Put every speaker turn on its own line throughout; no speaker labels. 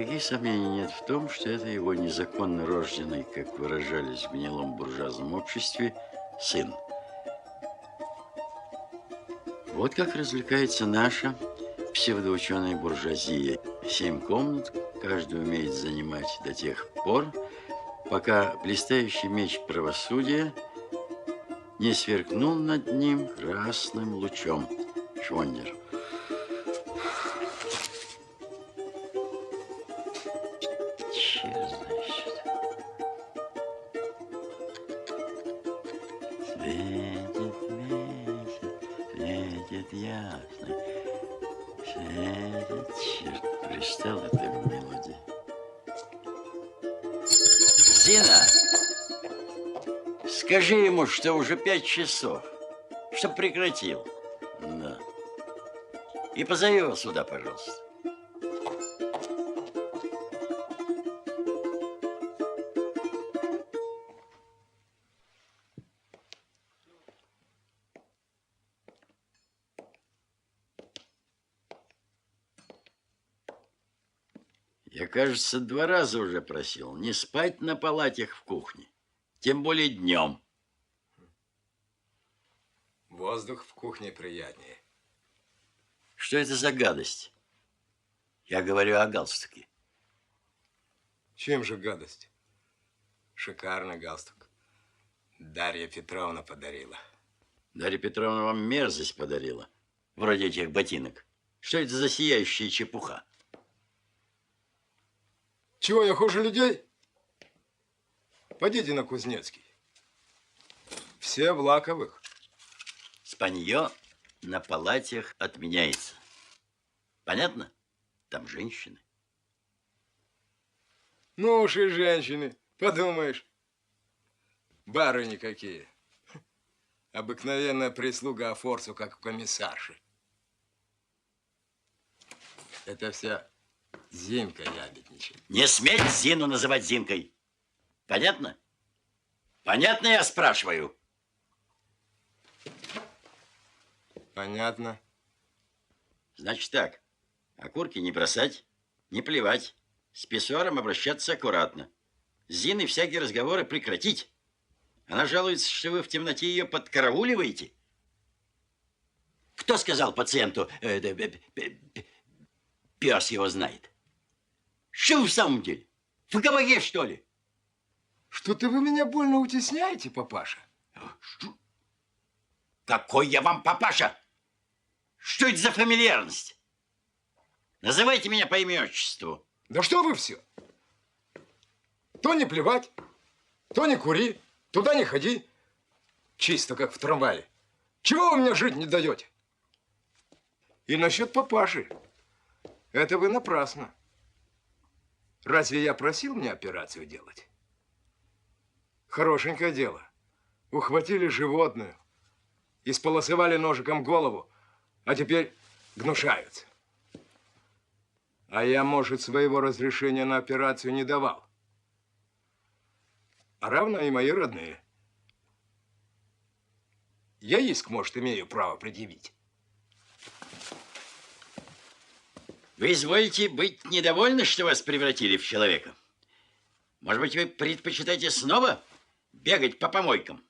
Никаких сомнений нет в том, что это его незаконно рожденный, как выражались в гнилом буржуазном обществе, сын. Вот как развлекается наша псевдоученая буржуазия. 7 комнат, каждый умеет занимать до тех пор, пока блистающий меч правосудия не сверкнул над ним красным лучом. Швондер. Черт знает что. Светит месяц, светит ясно. Светит, черт, пристала эта мелодия. Зина! Скажи ему, что уже 5 часов, чтоб прекратил. Да. И позови его сюда, пожалуйста. Я, кажется, 2 раза уже просил не спать на палатях в кухне. Тем более днем.
Воздух в кухне приятнее.
Что это за гадость? Я говорю о галстуке.
Чем же гадость? Шикарный галстук. Дарья Петровна подарила.
Дарья Петровна вам мерзость подарила. Вроде этих ботинок. Что это за сияющая чепуха?
Чего, я хуже людей? Пойдите на Кузнецкий. Все в лаковых.
Спанье на палатях отменяется. Понятно? Там женщины.
Ну уж и женщины. Подумаешь. Барыни какие. Обыкновенная прислуга афорцу, как у комиссарши. Это вся Зинка ябедничает.
Не сметь Зину называть Зинкой. Понятно? Понятно, я спрашиваю?
Понятно.
Значит так. Окурки не бросать, не плевать. С писсуаром обращаться аккуратно. С Зиной всякие разговоры прекратить. Она жалуется, что вы в темноте ее подкарауливаете. Кто сказал пациенту, пес его знает? Что вы в самом деле? В кабаке, что ли?
Что-то вы меня больно утесняете, папаша.
Что? Какой я вам папаша? Что это за фамильярность? Называйте меня по имени-отчеству.
Да что вы все? То не плевать, то не кури, туда не ходи. Чисто как в трамвае. Чего вы мне жить не даете? И насчет папаши. Это вы напрасно. Разве я просил мне операцию делать? Хорошенькое дело. Ухватили животную, исполосовали ножиком голову, а теперь гнушаются. А я, может, своего разрешения на операцию не давал. А равно и мои родные. Я иск, может, имею право предъявить.
Вы изволите быть недовольны, что вас превратили в человека? Может быть, вы предпочитаете снова бегать по помойкам?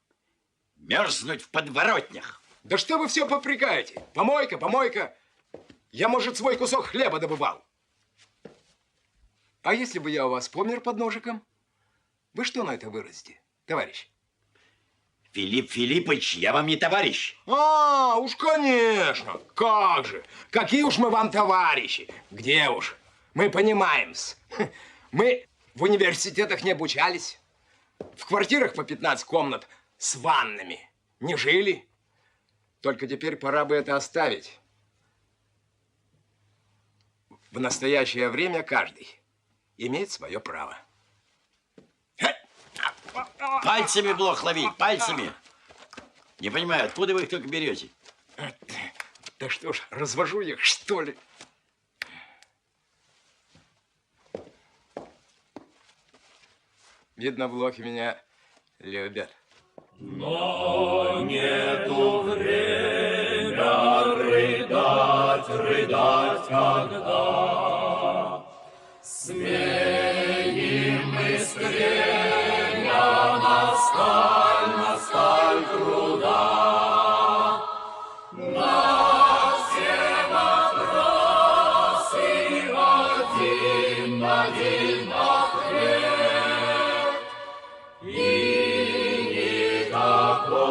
Мерзнуть в подворотнях?
Да что вы все попрекаете? Помойка, помойка. Я, может, свой кусок хлеба добывал. А если бы я у вас помер под ножиком? Вы что на это выразите, товарищ?
Филипп Филиппович, я вам не товарищ.
А, уж конечно. Как же. Какие уж мы вам товарищи. Где уж. Мы понимаем-с. Мы в университетах не обучались. В квартирах по 15 комнат с ваннами не жили. Только теперь пора бы это оставить. В настоящее время каждый имеет свое право.
Пальцами блох ловить, пальцами. Не понимаю, откуда вы их только берете?
Да что ж, развожу их, что ли? Видно, блохи меня любят.
Но нету время рыдать, рыдать, когда Сменим мы стремя на сталь труда. На все вопросы один ответ. И никакого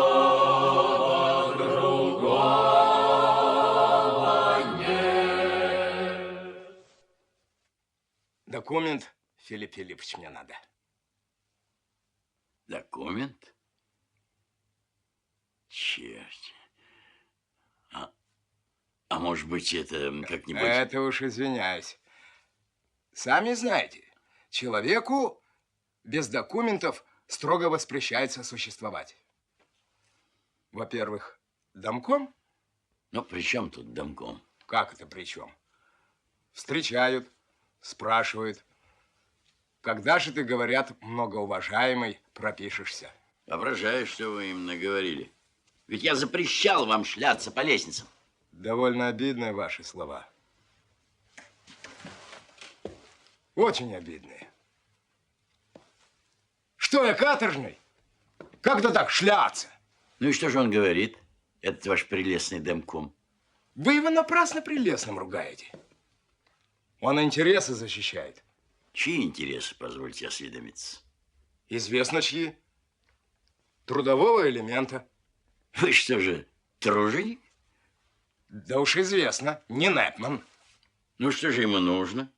другого нет.
Документ, Филипп Филиппович, мне надо.
Документ? Черт. А может быть, это как-нибудь...
Это уж извиняюсь. Сами знаете, человеку без документов строго воспрещается существовать. Во-первых, домком.
Ну, при чем тут домком?
Как это при чем? Встречают, спрашивают. Когда же ты, говорят, многоуважаемый, пропишешься?
Воображаю, что вы им наговорили. Ведь я запрещал вам шляться по лестницам.
Довольно обидные ваши слова. Очень обидные. Что я каторжный? Как-то так шляться?
Ну и что же он говорит, этот ваш прелестный домком?
Вы его напрасно прелестным ругаете. Он интересы защищает.
Чьи интересы, позвольте осведомиться?
Известно чьи. Трудового элемента.
Вы что же, труженик?
Да уж известно, не Непман.
Ну что же ему нужно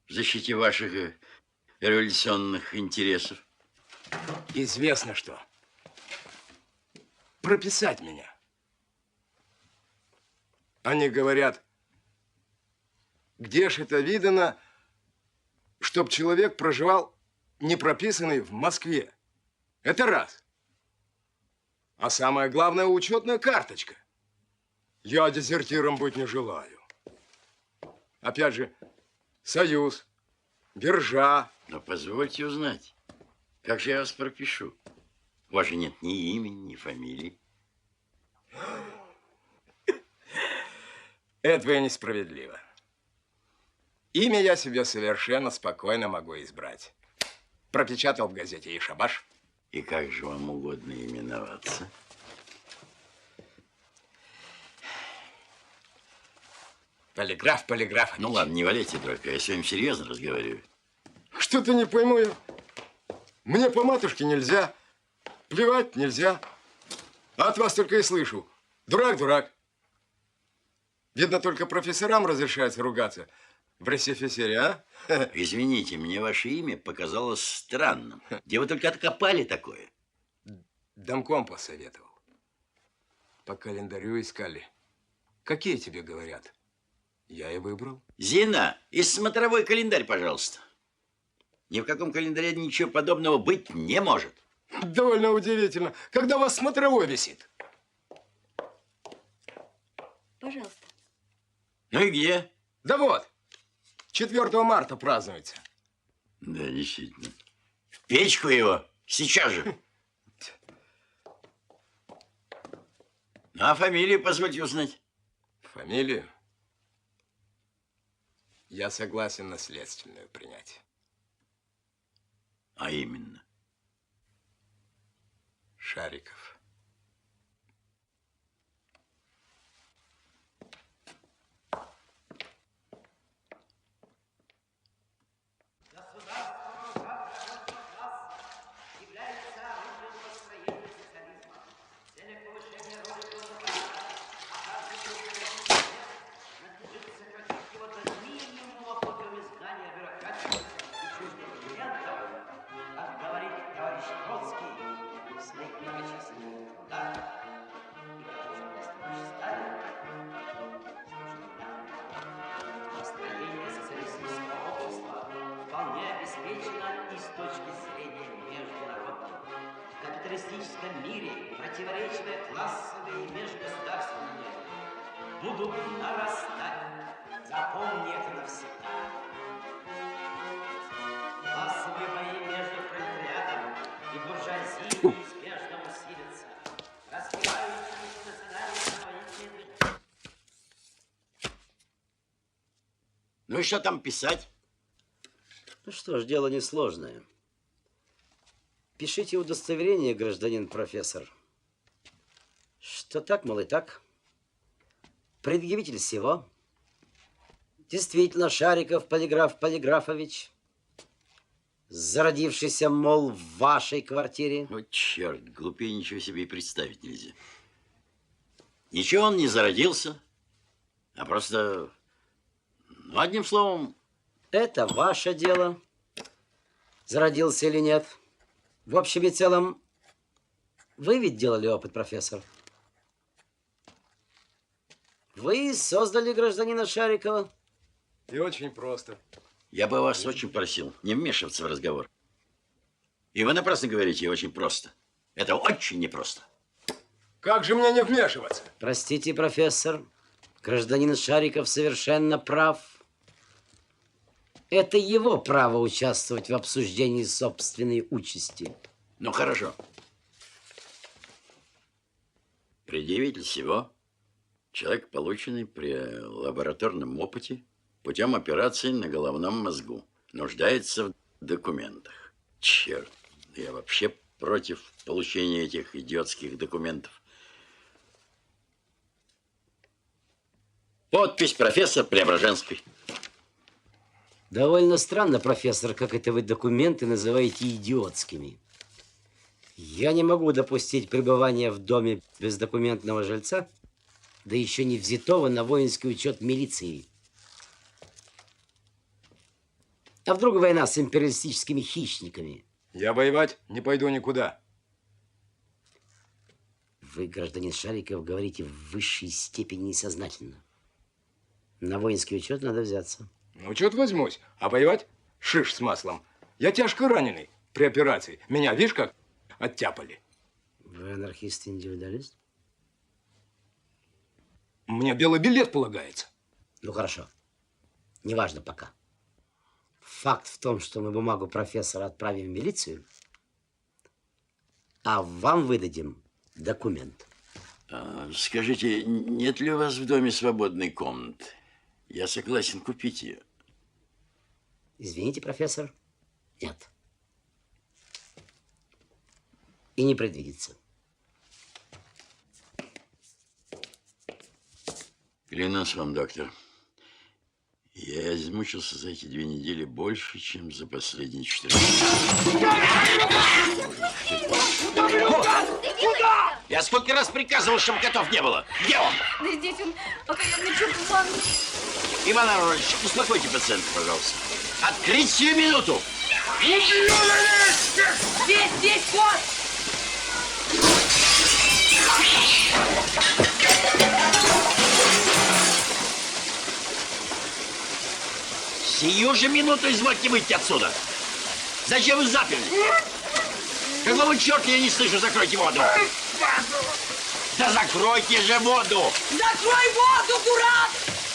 в защите ваших революционных интересов?
Известно что. Прописать меня. Они говорят, где ж это видано, чтоб человек проживал непрописанный в Москве. Это раз. А самое главное, учетная карточка. Я дезертиром быть не желаю. Опять же, союз, биржа.
Но позвольте узнать, как же я вас пропишу? У вас же нет ни имени, ни фамилии.
Это несправедливо. Имя я себе совершенно спокойно могу избрать. Пропечатал в газете и шабаш.
И как же вам угодно именоваться?
Полиграф, полиграф.
Ну ладно, не валяйте дурака, я с вами серьезно разговариваю.
Что-то не пойму я. Мне по матушке нельзя, плевать нельзя. А от вас только и слышу. Дурак, дурак. Видно, только профессорам разрешается ругаться в РСФСР, а?
Извините, мне ваше имя показалось странным. Где вы только откопали такое?
Домком посоветовал. По календарю искали. Какие тебе говорят? Я и выбрал.
Зина, из смотровой календарь, пожалуйста. Ни в каком календаре ничего подобного быть не может.
Довольно удивительно. Когда у вас смотровой висит?
Пожалуйста.
Ну и где?
Да вот, 4 марта празднуется.
Да, действительно. В печку его. Сейчас же. Ну, а фамилию позвольте узнать.
Фамилию? Я согласен наследственную принять.
А именно?
Шариков.
И с точки зрения международной. В капиталистическом мире противоречия классовые и межгосударственные будут нарастать. Запомни это навсегда. Классовые бои между пролетариатом и буржуазией неизбежно усилятся. Раскрывающиеся национальные освободительные...
Ну и что там писать?
Ну что ж, дело несложное. Пишите удостоверение, гражданин профессор. Что так, мол, и так. Предъявитель всего. Действительно, Шариков Полиграф Полиграфович, зародившийся, мол, в вашей квартире.
Вот черт, глупее ничего себе и представить нельзя. Ничего он не зародился, а просто, ну, одним словом...
Это ваше дело, зародился или нет. В общем и целом, вы ведь делали опыт, профессор. Вы создали гражданина Шарикова.
И очень просто.
Я бы вас очень просил не вмешиваться в разговор. И вы напрасно говорите очень просто. Это очень непросто.
Как же мне не вмешиваться?
Простите, профессор, гражданин Шариков совершенно прав. Это его право участвовать в обсуждении собственной участи.
Ну, хорошо. Предъявитель всего человек, полученный при лабораторном опыте путем операции на головном мозгу, нуждается в документах. Черт, я вообще против получения этих идиотских документов. Подпись профессор Преображенской.
Довольно странно, профессор, как это вы документы называете идиотскими. Я не могу допустить пребывания в доме бездокументного жильца, да еще не взятого на воинский учет милиции. А вдруг война с империалистическими хищниками?
Я воевать не пойду никуда.
Вы, гражданин Шариков, говорите в высшей степени несознательно. На воинский учет надо взяться.
Ну, учет возьмусь, а воевать шиш с маслом. Я тяжко раненый при операции. Меня, видишь, как оттяпали.
Вы анархист-индивидуалист?
Мне белый билет полагается.
Ну, хорошо. Неважно пока. Факт в том, что мы бумагу профессора отправим в милицию, а вам выдадим документ.
Скажите, нет ли у вас в доме свободной комнаты? Я согласен купить ее.
Извините, профессор, нет. И не предвидится.
Клянусь вам, доктор, я измучился за эти 2 недели больше, чем за последние 4.
Куда?
Я сколько раз приказывал, чтобы котов не было. Где он?
Да здесь он окаянный черт в ванной.
Иван Аронович, успокойте пациента, пожалуйста. Открыть сию минуту!
Здесь кот!
Сию же минуту извольте выйти отсюда. Зачем вы заперли? Какого черта я не слышу? Закройте воду. Да закройте же воду.
Закрой воду, дурак!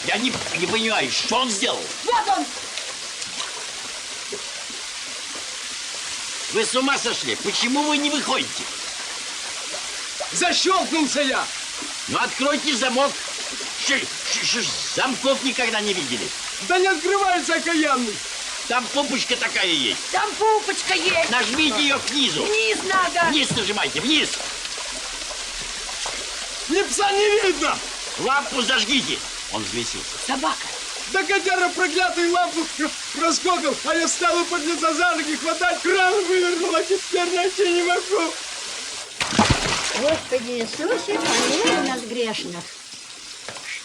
Я не понимаю, что он сделал?
Вот он!
Вы с ума сошли? Почему вы не выходите?
Защелкнулся я!
Ну, откройте замок. Замков никогда не видели.
Да не открывается, окаянный!
Там пупочка такая есть.
Там пупочка есть!
Нажмите ее снизу.
Вниз надо!
Вниз нажимайте, вниз.
Ни пса не видно!
Лампу зажгите. Он взвесился.
Собака!
Да котяра проклятую лампу проскокал, а я стал подлеца за ноги хватать, кран вывернул, а теперь найти не могу.
Господи Иисусе, помилуй нас грешных.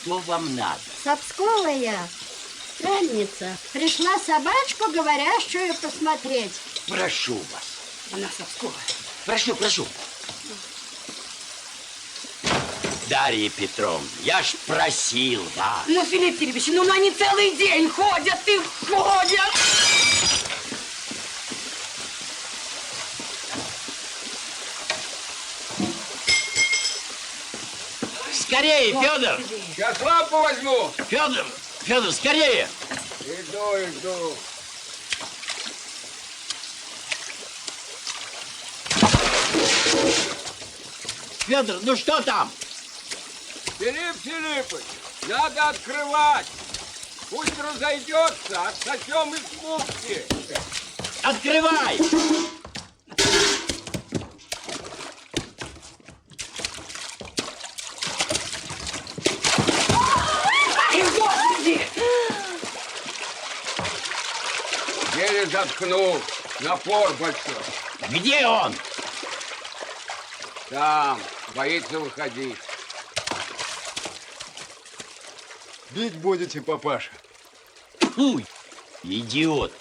Что вам надо?
Сапсковая странница. Пришла собачку говорящую посмотреть.
Прошу вас.
Она совсковая.
Прошу. Дарья Петровна, я ж просил вас.
Ну, Филипп Филиппович, ну они целый день ходят и ходят.
Скорее, Федор!
Сейчас лампу возьму.
Федор, скорее!
Иду.
Федор, ну что там?
Филипп Филиппович, надо открывать. Пусть разойдется, отсосем из мухи.
Открывай!
Еле заткнул. Напор большой.
Где он?
Там. Боится выходить. Бить будете, папаша?
Фу, идиот.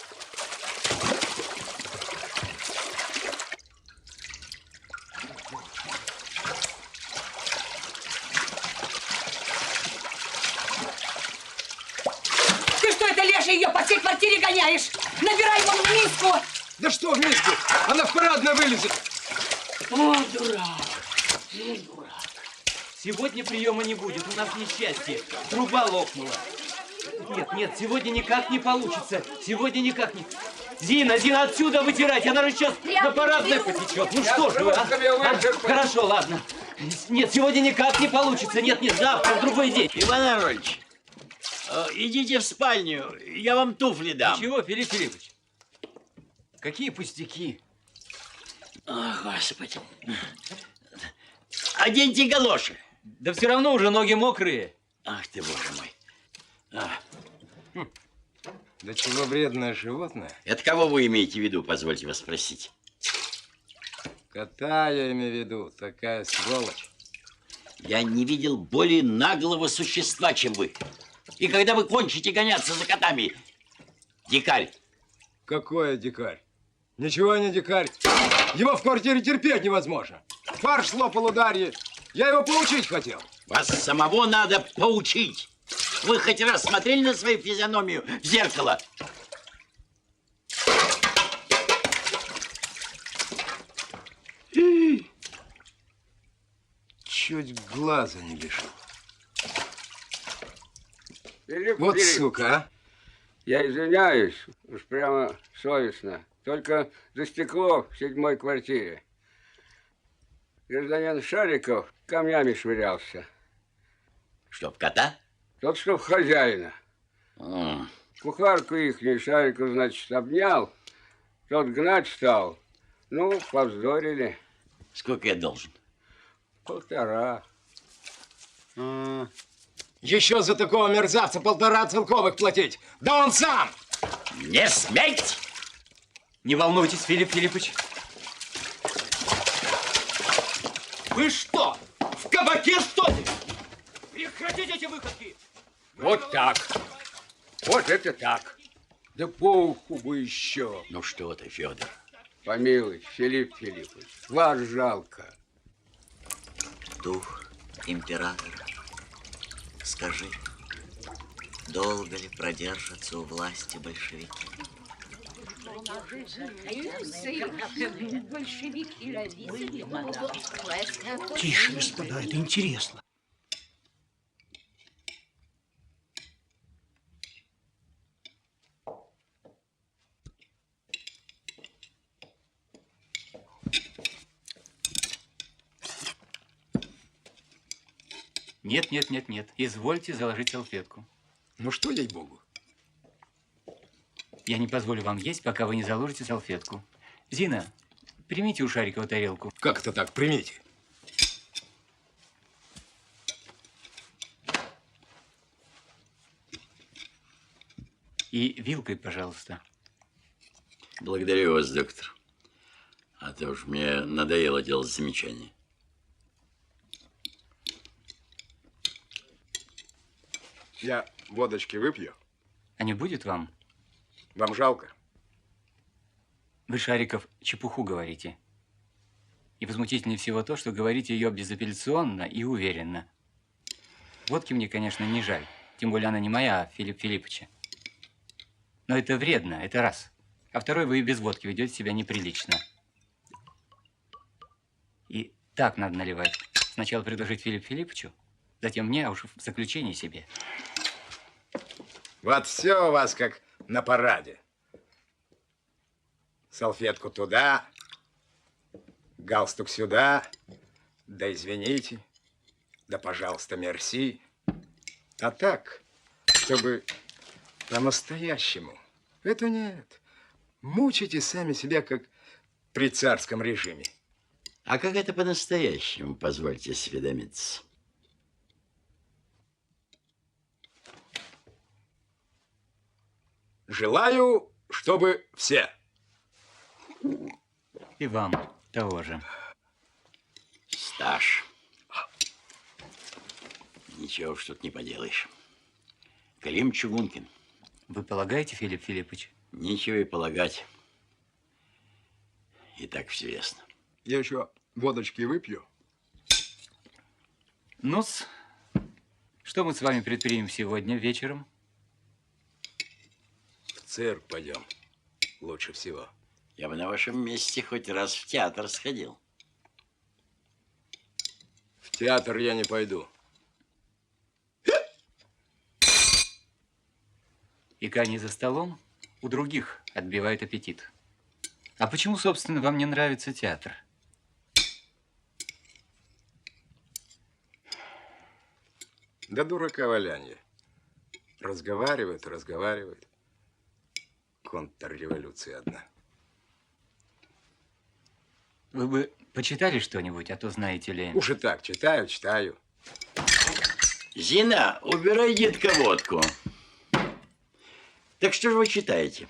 Ты что это, леший, ее по всей квартире гоняешь? Набирай вон в миску.
Да что вместе? Она в парадное вылезет.
О, дурак.
Сегодня приема не будет, у нас несчастье. Труба лопнула. Нет, нет, сегодня никак не получится. Сегодня никак не... Зина, отсюда вытирать, она же сейчас на парадное потечет. Ну что же вы, Хорошо, ладно. Нет, сегодня никак не получится. Нет, завтра, в другой день.
Иван Арольевич, идите в спальню, я вам туфли дам.
Чего, Филипп Филиппович? Какие пустяки?
О, Господи. Оденьте галоши.
Да все равно уже ноги мокрые.
Ах ты, боже мой.
Да чего вредное животное?
Это кого вы имеете в виду, позвольте вас спросить?
Кота я имею в виду, такая сволочь.
Я не видел более наглого существа, чем вы. И когда вы кончите гоняться за котами, дикарь.
Какой дикарь? Ничего не дикарь. Его в квартире терпеть невозможно. Фарш слопал у Дарьи. Я его поучить хотел.
Вас самого надо поучить. Вы хоть раз смотрели на свою физиономию в зеркало?
Чуть глаза не лишил.
Филипп
Вот
Филиппович,
сука, а.
я извиняюсь, уж прямо совестно. Только за стекло в 7-й квартире. Гражданин Шариков камнями швырялся.
Что, в кота?
Тот, что в хозяина. Кухарку ихнюю Шариков, значит, обнял. Тот гнать стал. Ну, повздорили.
Сколько я должен?
1,5.
Еще за такого мерзавца 1,5 целковых платить. Да он сам!
Не сметь!
Не волнуйтесь, Филипп Филиппович. Вы что, в кабаке, что ли? Прекратите эти выходки!
Вот так. Вот это так. Да по уху бы еще.
Ну что ты, Федор?
Помилуй, Филипп Филиппович, вас жалко.
Дух императора, скажи, долго ли продержатся у власти большевики?
Тише, господа, это интересно.
Нет, нет, нет, нет. Извольте заложить салфетку.
Ну что, ей-богу?
Я не позволю вам есть, пока вы не заложите салфетку. Зина, примите у Шарикова тарелку.
Как это так? Примите.
И вилкой, пожалуйста.
Благодарю вас, доктор. А то уж мне надоело делать замечания.
Я водочки выпью.
А не будет вам?
Вам жалко?
Вы, Шариков, чепуху говорите. И возмутительнее всего то, что говорите ее безапелляционно и уверенно. Водки мне, конечно, не жаль. Тем более она не моя, а Филиппа Филипповича. Но это вредно, это раз. А второй, вы и без водки ведете себя неприлично. И так надо наливать. Сначала предложить Филиппу Филипповичу, затем мне, а уж в заключение себе.
Вот все у вас как на параде. Салфетку туда, галстук сюда, да извините, да пожалуйста, мерси. А так, чтобы по-настоящему, это нет. Мучите сами себя, как при царском режиме.
А как это по-настоящему, позвольте осведомиться?
Желаю, чтобы все.
И вам того же.
Стаж. Ничего уж тут не поделаешь. Клим Чугункин.
Вы полагаете, Филипп Филиппович?
Нечего и полагать. И так все ясно.
Я еще водочки выпью.
Ну-с, что мы с вами предпримем сегодня вечером?
В цирк пойдем. Лучше всего.
Я бы на вашем месте хоть раз в театр сходил.
В театр я не пойду.
Ика не за столом, у других отбивает аппетит. А почему, собственно, вам не нравится театр?
Да дурака валянье. Разговаривают, разговаривают. Контрреволюция одна.
Вы бы почитали что-нибудь, а то знаете ли...
Уж и так, читаю, читаю.
Зина, убирай, детка, водку. Так что же вы читаете?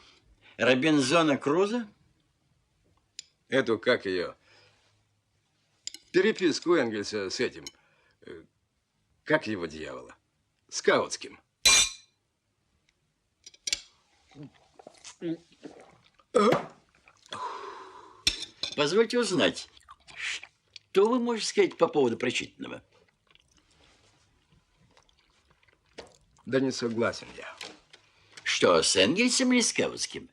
Робинзона Круза?
Эту, как ее, переписку Энгельса с этим, как его дьявола, Скаутским.
Позвольте узнать, что вы можете сказать по поводу прочитанного?
Да не согласен я.
Что, с Энгельсом или Скаутским?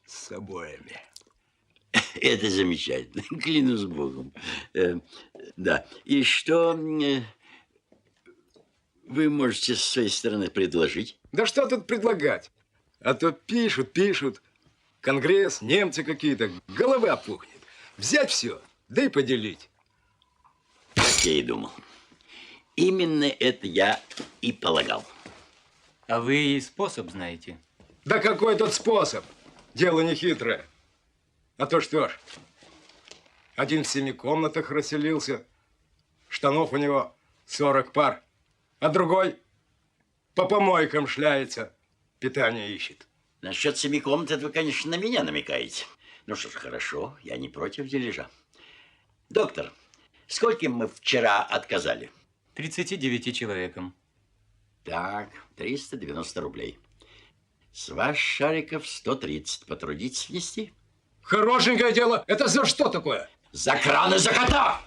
С обоими.
Это замечательно, клянусь Богом. Да, и что вы можете с своей стороны предложить?
Да что тут предлагать? А то пишут, пишут. Конгресс, немцы какие-то, голова пухнет. Взять все, да и поделить.
Как я и думал. Именно это я и полагал.
А вы и способ знаете?
Да какой тут способ? Дело не хитрое. А то что ж, один в 7 комнатах расселился, штанов у него 40 пар, а другой по помойкам шляется, питание ищет.
Насчет 7 комнат, это вы, конечно, на меня намекаете. Ну что ж, хорошо, я не против дележа. Доктор, скольким мы вчера отказали?
39 человекам.
Так, 390 рублей. С вас, Шариков, 130. Потрудитесь внести?
Хорошенькое дело. Это за что такое?
За кран и за кота!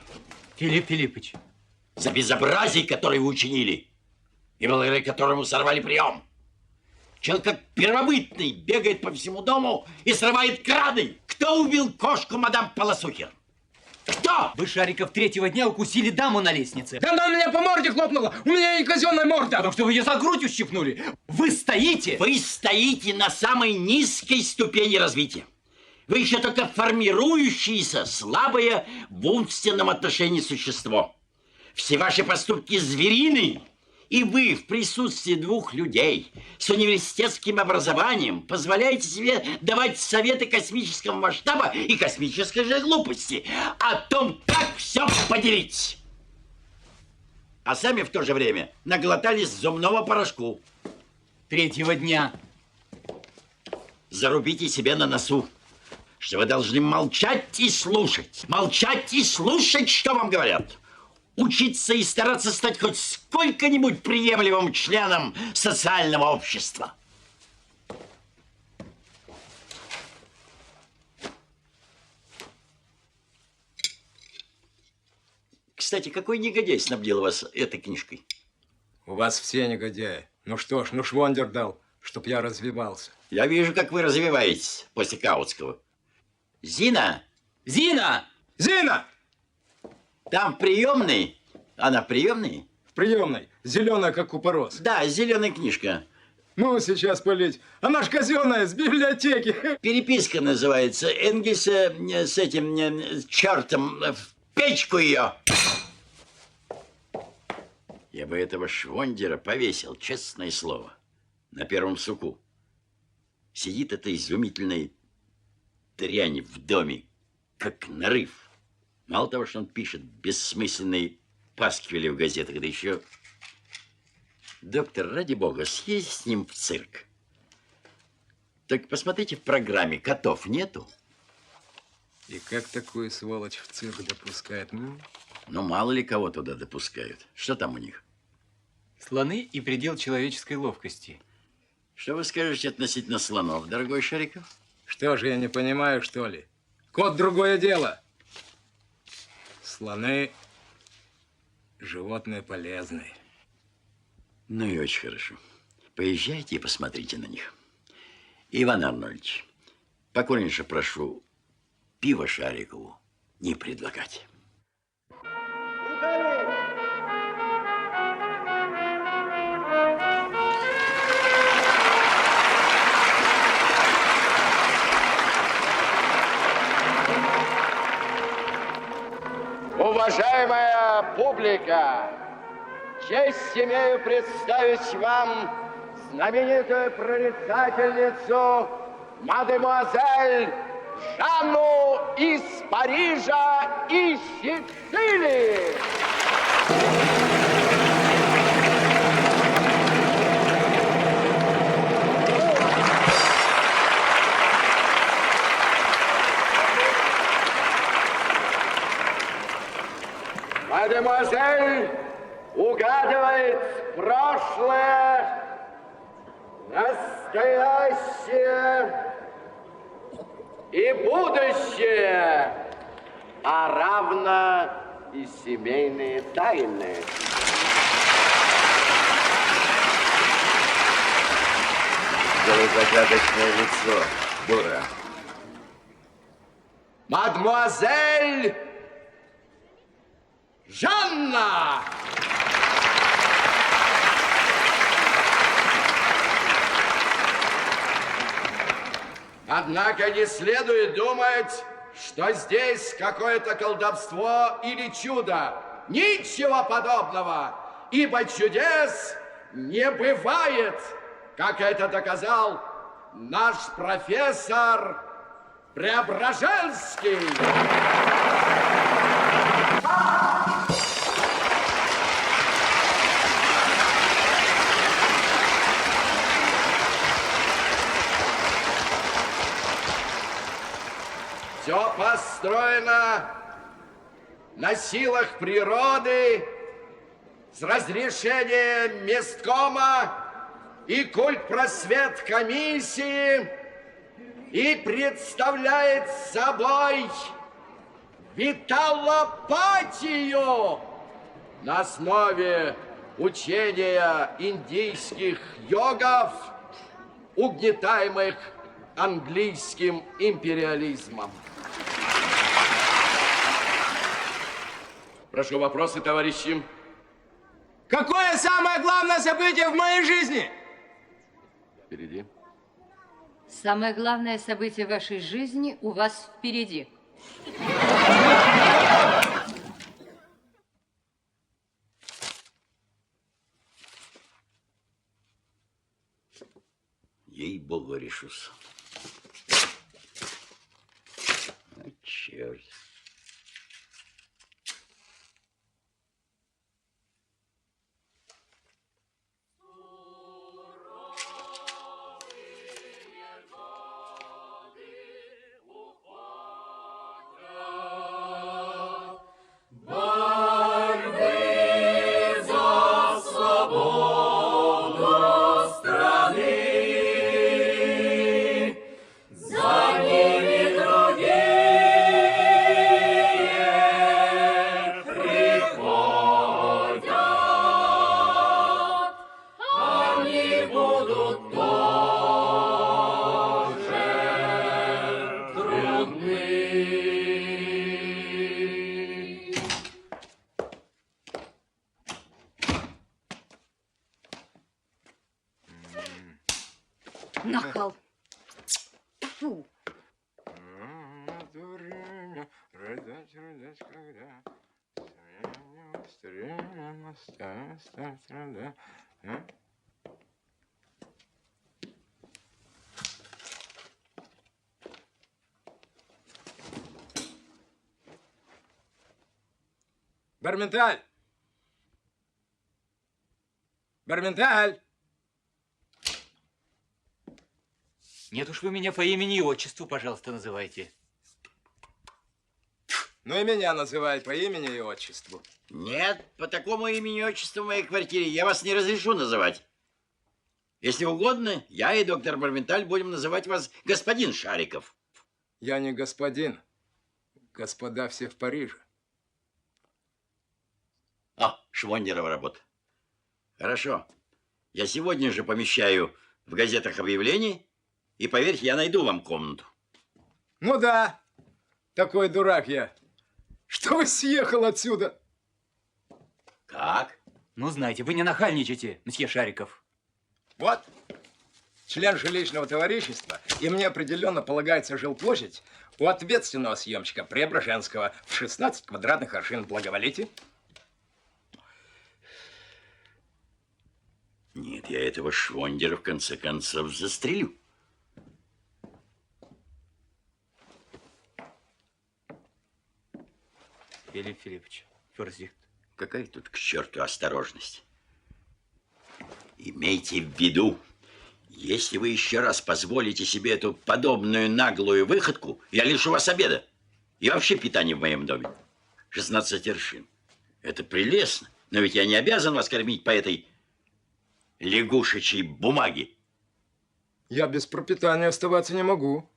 Филипп Филиппович.
За безобразие, которое вы учинили, и благодаря которому сорвали прием. Человек как первобытный бегает по всему дому и срывает краны. Кто убил кошку мадам Полосухер? Кто?
Вы, Шариков, 3-го дня укусили даму на лестнице.
Да она меня по морде хлопнула. У меня и казенная морда.
Потому что вы ее за грудь ущипнули. Вы стоите.
Вы стоите на самой низкой ступени развития. Вы еще только формирующееся, слабое в умственном отношении существо. Все ваши поступки звериные. И вы в присутствии 2 людей с университетским образованием позволяете себе давать советы космического масштаба и космической же глупости о том, как все поделить. А сами в то же время наглотались зубного порошку.
3-го дня.
Зарубите себе на носу, что вы должны молчать и слушать. Молчать и слушать, что вам говорят. Учиться и стараться стать хоть сколько-нибудь приемлемым членом социального общества. Кстати, какой негодяй снабдил вас этой книжкой?
У вас все негодяи. Ну что ж, ну швондер дал, чтоб я развивался.
Я вижу, как вы развиваетесь после Каутского. Зина!
Зина!
Зина!
Там в приемной. Она в приемной?
В приемной. Зеленая, как купорос.
Да, зеленая книжка.
Ну, сейчас полить. Она ж казенная, с библиотеки.
Переписка называется. Энгельса с этим чертом в печку ее. Я бы этого швондера повесил, честное слово. на первом суку. Сидит эта изумительная дрянь в доме, как нарыв. Мало того, что он пишет бессмысленные пасквили в газетах, да еще... Доктор, ради бога, съезди с ним в цирк. Только посмотрите, в программе котов нету.
И как такую сволочь в цирк допускает?
Ну, мало ли кого туда допускают. Что там у них?
Слоны и предел человеческой ловкости.
Что вы скажете относительно слонов, дорогой Шариков?
Что же, я не понимаю, что ли? Кот другое дело. Слоны животные полезные.
Ну и очень хорошо. Поезжайте и посмотрите на них. Иван Арнольдович, покорнейше прошу пиво Шарикову не предлагать.
Уважаемая публика, честь имею представить вам знаменитую прорицательницу мадемуазель Жанну из Парижа и Сицилии. Мадемуазель угадывает прошлое, настоящее и будущее, а равно и семейные тайны.
Загадочное лицо, дура.
Мадемуазель Жанна! Однако не следует думать, что здесь какое-то колдовство или чудо. Ничего подобного, ибо чудес не бывает, как это доказал наш профессор Преображенский. Все построено на силах природы с разрешения месткома и культпросвет комиссии и представляет собой виталопатию на основе учения индийских йогов, угнетаемых английским империализмом. Прошу вопросы, товарищи.
Какое самое главное событие в моей жизни?
Впереди.
Самое главное событие в вашей жизни у вас впереди.
Ей-богу, решусь. А, черт.
Нахал. Фу.
Барменталь! Барменталь!
Нет уж, вы меня по имени и отчеству, пожалуйста, называйте.
Ну и меня называй по имени и отчеству.
Нет, по такому имени и отчеству в моей квартире я вас не разрешу называть. Если угодно, я и доктор Барменталь будем называть вас господин Шариков.
Я не господин. Господа все в Париже.
Швондерова работа. Хорошо. Я сегодня же помещаю в газетах объявление, и, поверьте, я найду вам комнату.
Ну да, такой дурак я. Что вы съехал отсюда?
Как?
Ну, знаете, вы не нахальничайте, мсье Шариков.
Вот, член жилищного товарищества, и мне определенно полагается жилплощадь у ответственного съемщика Преображенского в 16 квадратных аршин. Благоволите?
Нет, я этого Швондера в конце концов застрелю.
Филипп Филиппович, Ферзихт.
Какая тут к черту осторожность? Имейте в виду, если вы еще раз позволите себе эту подобную наглую выходку, я лишу вас обеда и вообще питания в моем доме. 16 аршин. Это прелестно, но ведь я не обязан вас кормить по этой лягушечьей бумаге.
Я без пропитания оставаться не могу.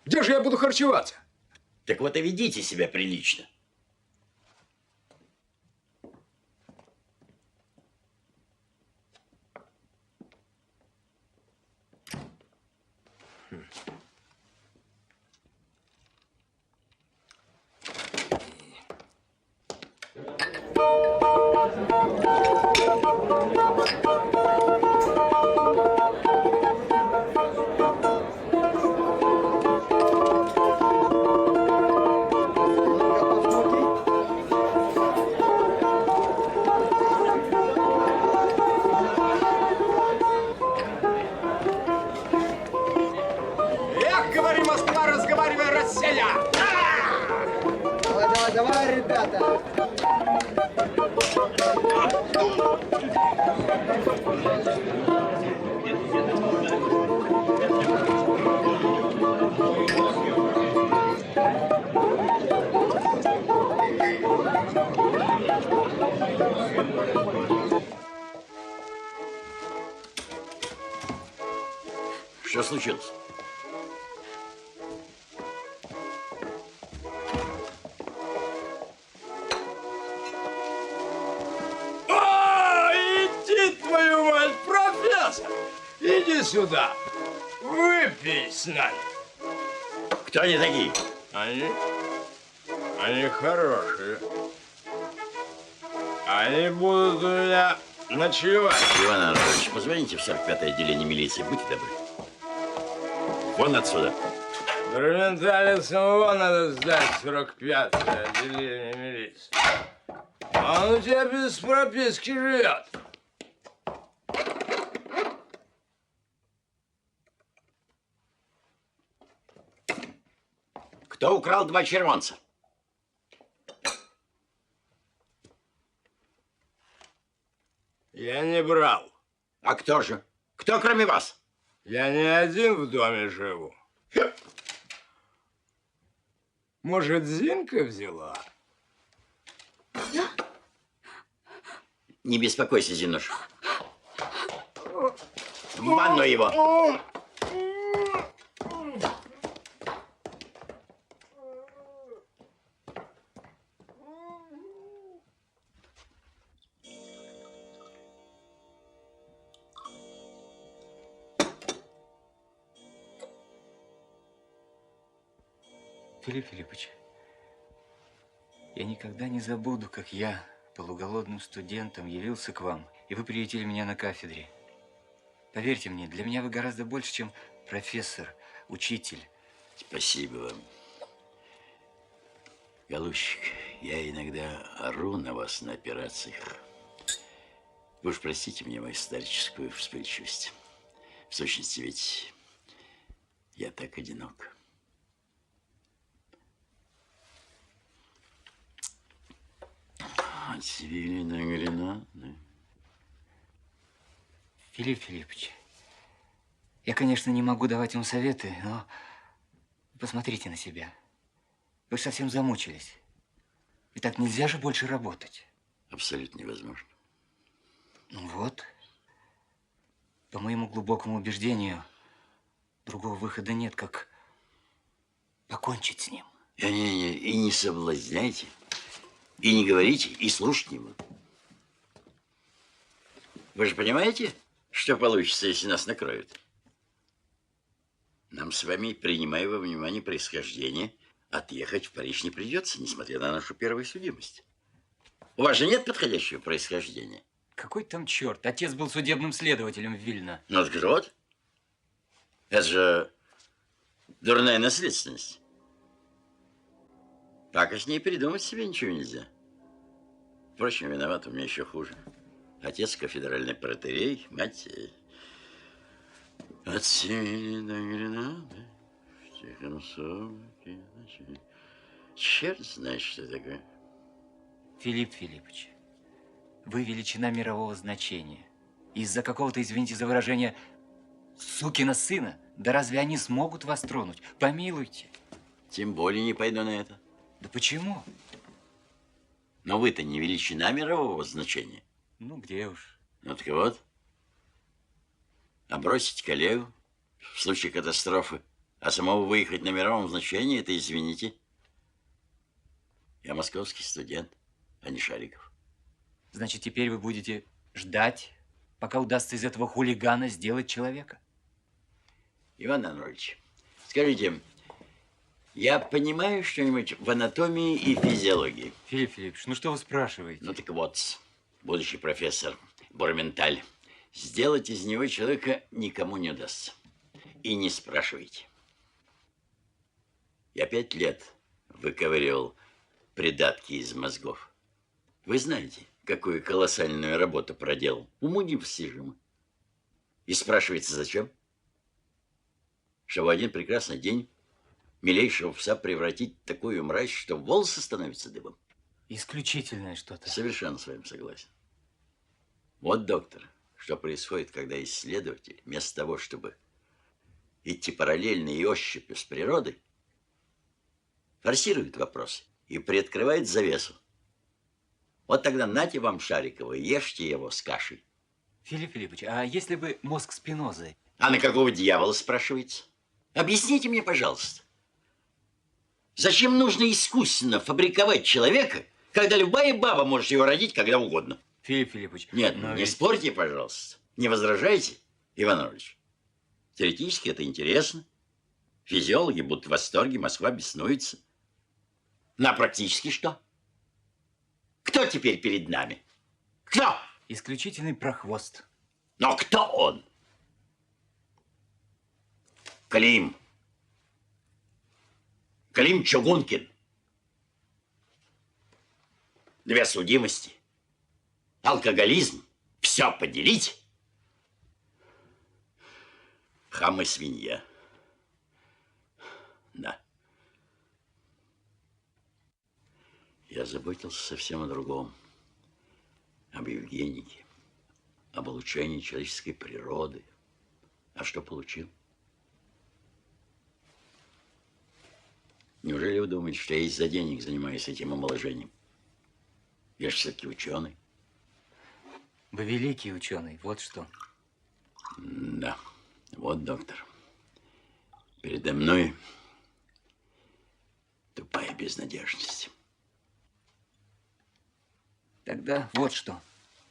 Где же я буду харчеваться?
Так вот и ведите себя прилично.
Эх, говори, Москва, разговаривай, Россия!
Давай, давай, давай, ребята!
Что случилось?
Иди, твою мать, профессор! Иди сюда, выпей с нами.
Кто они такие?
Они хорошие. Они будут у меня ночевать.
Иван Анатольевич, позвоните в 45-е отделение милиции, будьте добры. Вон отсюда.
Барменталю самого надо сдать 45-е отделение милиции. А он у тебя без прописки живет.
Кто украл 2 червонца?
Я не брал.
А кто же? Кто кроме вас?
Я не один в доме живу. Может, Зинка взяла?
Не беспокойся, Зинуш. В ванну его.
Филипп Филиппович, я никогда не забуду, как я, полуголодным студентом, явился к вам, и вы приютили меня на кафедре. Поверьте мне, для меня вы гораздо больше, чем профессор, учитель.
Спасибо вам. Голубчик, я иногда ору на вас на операциях. Вы уж простите мне мою старческую вспыльчивость. В сущности, ведь я так одинок. От Севильи до Гренады.
Филипп Филиппович, я, конечно, не могу давать вам советы, но посмотрите на себя. Вы же совсем замучились. И так нельзя же больше работать.
Абсолютно невозможно.
Ну вот. По моему глубокому убеждению, другого выхода нет, как покончить с ним.
И не соблазняйте, и не говорите, и слушать не буду. Вы же понимаете, что получится, если нас накроют? Нам с вами, принимая во внимание происхождение, отъехать в Париж не придется, несмотря на нашу первую судимость. У вас же нет подходящего происхождения?
Какой там черт? Отец был судебным следователем в Вильно.
Ну, так вот. Это же дурная наследственность. Так и с ней придумать себе ничего нельзя. Впрочем, виноват у меня еще хуже. Отец кафедральный протоиерей, мать от Севильи до Гренады, в тихом сумраке ночи. Черт знает, что такое.
Филипп Филиппович, вы величина мирового значения. Из-за какого-то, извините за выражение, сукина сына, да разве они смогут вас тронуть? Помилуйте.
Тем более не пойду на это.
Да почему?
Но вы-то не величина мирового значения.
Ну, где уж.
Ну, так вот. А бросить коллегу в случае катастрофы, а самого выехать на мировом значении, это, извините, я московский студент, а не Шариков.
Значит, теперь вы будете ждать, пока удастся из этого хулигана сделать человека?
Иван Анатольевич, скажите, я понимаю что-нибудь в анатомии и физиологии?
Филипп Филиппович, ну что вы спрашиваете?
Ну так вот, будущий профессор Борменталь, сделать из него человека никому не удастся. И не спрашивайте. Я 5 лет выковыривал придатки из мозгов. Вы знаете, какую колоссальную работу проделал? Уму непостижимо. И спрашивается, зачем? Чтобы в один прекрасный день милейшего пса превратить в такую мразь, что волосы становятся дыбом.
Исключительное что-то.
Совершенно с вами согласен. Вот, доктор, что происходит, когда исследователь, вместо того, чтобы идти параллельно и ощупью с природой, форсирует вопрос и приоткрывает завесу. Вот тогда нате вам Шарикова, ешьте его с кашей.
Филипп Филиппович, а если бы мозг Спинозы?
А на какого дьявола, спрашивается? Объясните мне, пожалуйста. Зачем нужно искусственно фабриковать человека, когда любая баба может его родить когда угодно?
Филипп Филиппович.
Нет, не спорьте, пожалуйста. Не возражайте, Иван Иванович. Теоретически это интересно. Физиологи будут в восторге, Москва беснуется. На практически что? Кто теперь перед нами? Кто?
Исключительный прохвост.
Но кто он? Клим. Клим Чугункин. 2 судимости. Алкоголизм. Все поделить. Хам и свинья. Да. Я заботился совсем о другом. Об Евгенике. Об улучшении человеческой природы. А что получил? Неужели вы думаете, что я из-за денег занимаюсь этим омоложением? Я же все-таки ученый.
Вы великий ученый, вот что.
Да, вот, доктор. Передо мной тупая безнадежность.
Тогда вот что,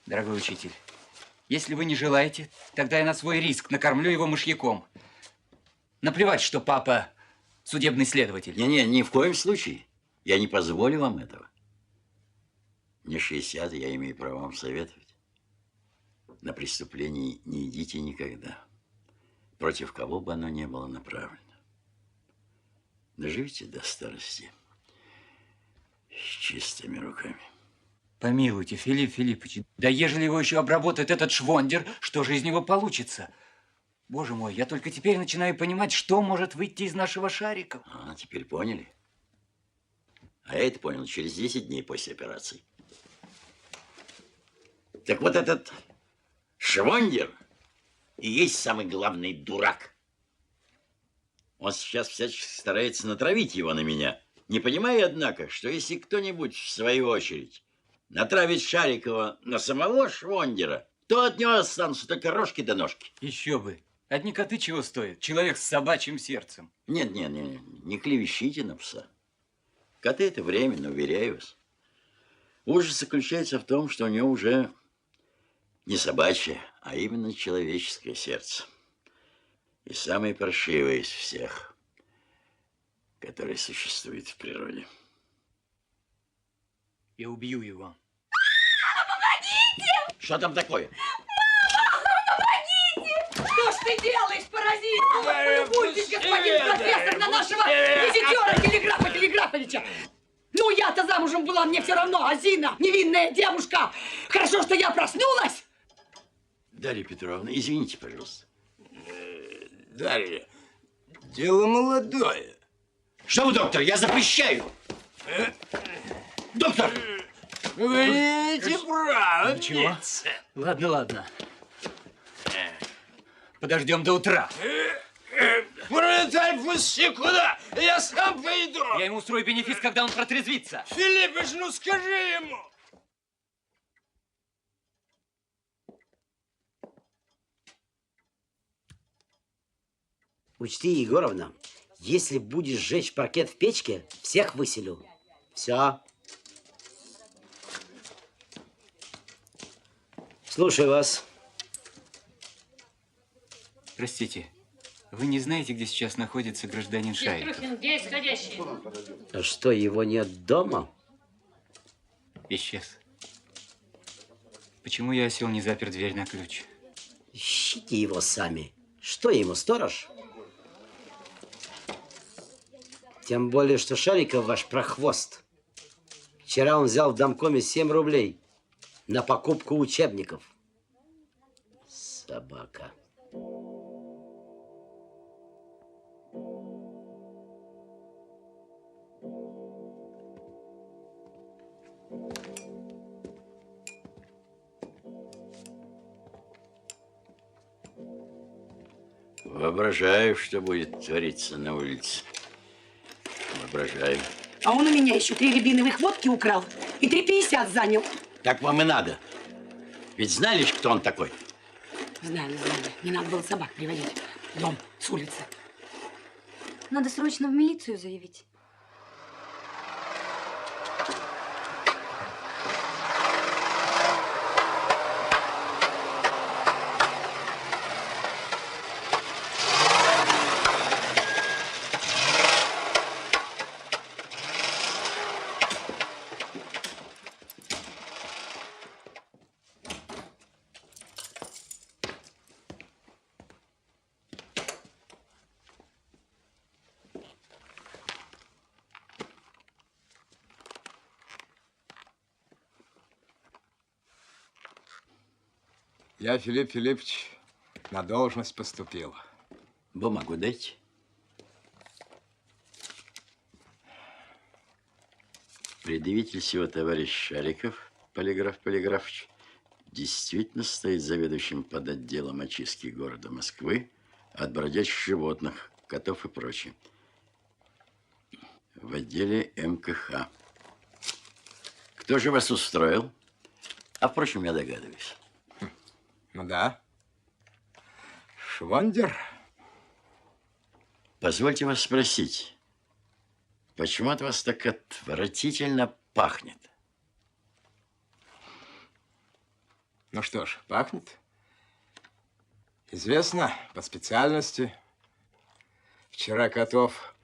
дорогой учитель. Если вы не желаете, тогда я на свой риск накормлю его мышьяком. Наплевать, что папа судебный следователь.
Не-не, ни в коем случае. Я не позволю вам этого. Мне 60, я имею право вам советовать. На преступление не идите никогда. Против кого бы оно ни было направлено. Доживите до старости с чистыми руками.
Помилуйте, Филипп Филиппович, да ежели его еще обработает этот швондер, что же из него получится? Боже мой, я только теперь начинаю понимать, что может выйти из нашего Шарикова.
А, теперь поняли? А я это понял через 10 дней после операции. Так вот этот Швондер и есть самый главный дурак. Он сейчас всячески старается натравить его на меня, не понимая, однако, что если кто-нибудь, в свою очередь, натравит Шарикова на самого Швондера, то от него останутся только рожки да ножки.
Еще бы. Одни коты чего стоят? Человек с собачьим сердцем.
Нет, не клевещите на пса. Коты это временно, уверяю вас. Ужас заключается в том, что у него уже не собачье, а именно человеческое сердце. И самое паршивое из всех, которые существуют в природе.
Я убью его.
Мама, помогите!
Что там такое?
Что ж ты делаешь, паразит? Полюбуйтесь, господин профессор, на нашего визитера Телеграфа Телеграфовича. Ну, я-то замужем была, мне все равно, а Зина, невинная девушка. Хорошо, что я проснулась.
Дарья Петровна, извините, пожалуйста.
Дарья, дело молодое.
Что вы, доктор, я запрещаю. Доктор!
Вы не имеете права.
Ничего. Ладно. Подождем до утра.
Пролетарь, пусти куда? Я сам пойду.
Я ему устрою бенефис, когда он протрезвится.
Филиппыч, ну скажи ему.
Учти, Егоровна, если будешь жечь паркет в печке, всех выселю. Все. Слушаю вас.
Простите, вы не знаете, где сейчас находится гражданин Шариков?
Где исходящий?
А что, его нет дома?
Исчез. Почему я осел не запер дверь на ключ?
Ищите его сами. Что ему, сторож? Тем более, что Шариков ваш прохвост. Вчера он взял в домкоме 7 рублей на покупку учебников. Собака.
Воображаю, что будет твориться на улице. Воображаю.
А он у меня еще 3 рябиновых водки украл и 3,50 занял.
Так вам и надо. Ведь знали ж, кто он такой?
Знали. Не надо было собак приводить в дом с улицы.
Надо срочно в милицию заявить.
Я, Филипп Филиппович, на должность поступил.
Бумагу дайте. Предъявитель всего товарищ Шариков, Полиграф Полиграфович, действительно стоит заведующим под отделом очистки города Москвы от бродячих животных, котов и прочее. В отделе МКХ. Кто же вас устроил? А впрочем, я догадываюсь.
Ну да. Швондер.
Позвольте вас спросить, почему от вас так отвратительно пахнет?
Ну что ж, пахнет. Известно, по специальности. Вчера котов